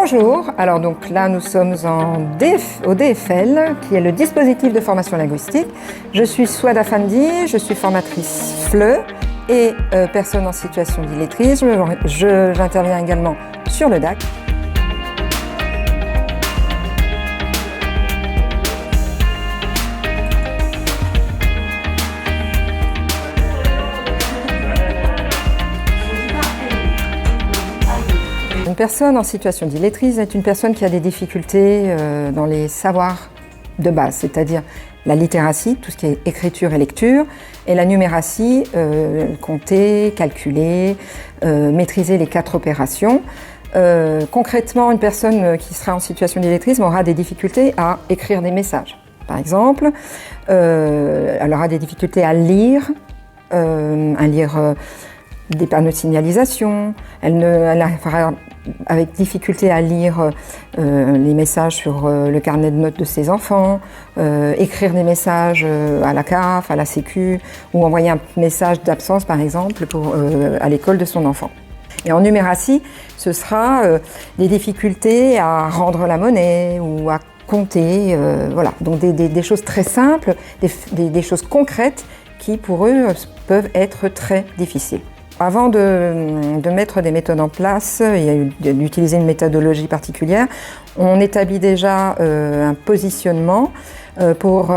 Bonjour, alors donc là nous sommes au DFL, qui est le dispositif de formation linguistique. Je suis Souad Afandi, je suis formatrice FLE et personne en situation d'illettrisme. J'interviens également sur le DAC. Une personne en situation d'illettrisme est une personne qui a des difficultés dans les savoirs de base, c'est-à-dire la littératie, tout ce qui est écriture et lecture, et la numératie, compter, calculer, maîtriser les 4 opérations. Concrètement, une personne qui sera en situation d'illettrisme aura des difficultés à écrire des messages. Par exemple, elle aura des difficultés à lire des panneaux de signalisation, elle fera avec difficulté à lire les messages sur le carnet de notes de ses enfants, écrire des messages à la CAF, à la Sécu, ou envoyer un message d'absence par exemple à l'école de son enfant. Et en numératie, ce sera des difficultés à rendre la monnaie ou à compter, voilà. Donc des choses très simples, des choses concrètes qui pour eux peuvent être très difficiles. Avant de mettre des méthodes en place et d'utiliser une méthodologie particulière, on établit déjà un positionnement pour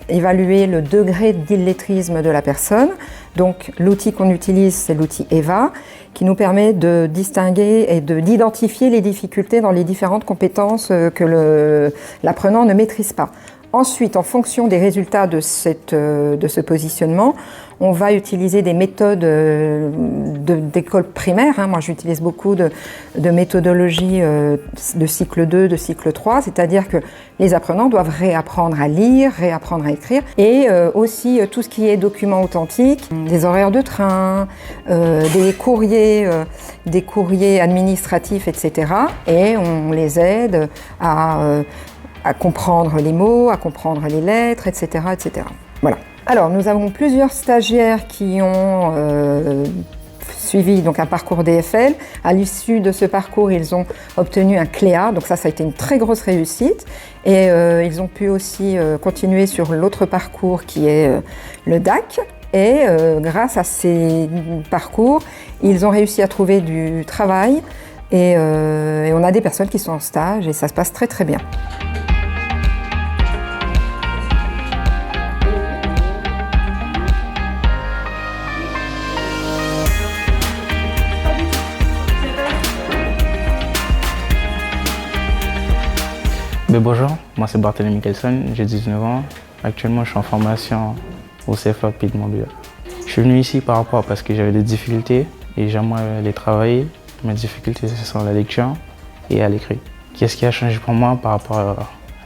évaluer le degré d'illettrisme de la personne. Donc l'outil qu'on utilise, c'est l'outil EVA, qui nous permet de distinguer et d'identifier les difficultés dans les différentes compétences que l'apprenant ne maîtrise pas. Ensuite, en fonction des résultats de ce positionnement, on va utiliser des méthodes d'école primaire. Moi, j'utilise beaucoup de méthodologies de cycle 2, de cycle 3, c'est-à-dire que les apprenants doivent réapprendre à lire, réapprendre à écrire, et aussi tout ce qui est documents authentiques, des horaires de train, des courriers administratifs, etc. Et on les aide à comprendre les mots, à comprendre les lettres, etc., etc. Voilà. Alors, nous avons plusieurs stagiaires qui ont suivi donc un parcours DFL. À l'issue de ce parcours, ils ont obtenu un CLEA, donc ça a été une très grosse réussite. Et ils ont pu aussi continuer sur l'autre parcours qui est le DAC. Et grâce à ces parcours, ils ont réussi à trouver du travail. Et on a des personnes qui sont en stage et ça se passe très très bien. Bonjour, moi c'est Barthélémy Kelson, j'ai 19 ans. Actuellement je suis en formation au CFA Pays de Montbéliard. Je suis venu ici parce que j'avais des difficultés et j'aimerais les travailler. Mes difficultés ce sont la lecture et à l'écrit. Qu'est-ce qui a changé pour moi par rapport à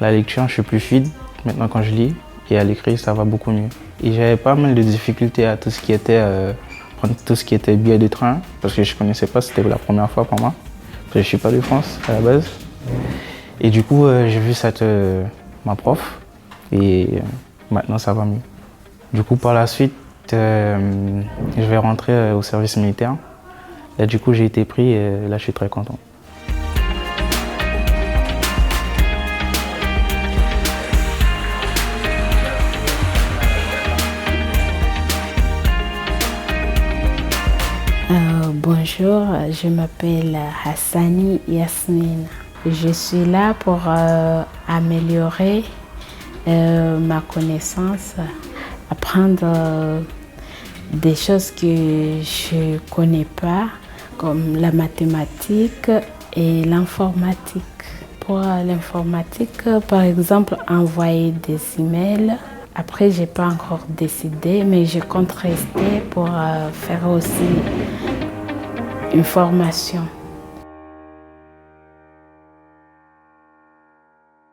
la lecture? Je suis plus fluide maintenant quand je lis, et à l'écrit ça va beaucoup mieux. Et j'avais pas mal de difficultés à tout ce qui était billets de train, parce que je connaissais pas, c'était la première fois pour moi. Parce que je suis pas de France à la base. Et du coup, j'ai vu ma prof et maintenant ça va mieux. Du coup, par la suite, je vais rentrer au service militaire. Là, du coup, j'ai été pris et là, je suis très content. Bonjour, je m'appelle Hassani Yasmine. Je suis là pour améliorer ma connaissance, apprendre des choses que je ne connais pas, comme la mathématique et l'informatique. Pour l'informatique, par exemple, envoyer des emails. Après, je n'ai pas encore décidé, mais je compte rester pour faire aussi une formation.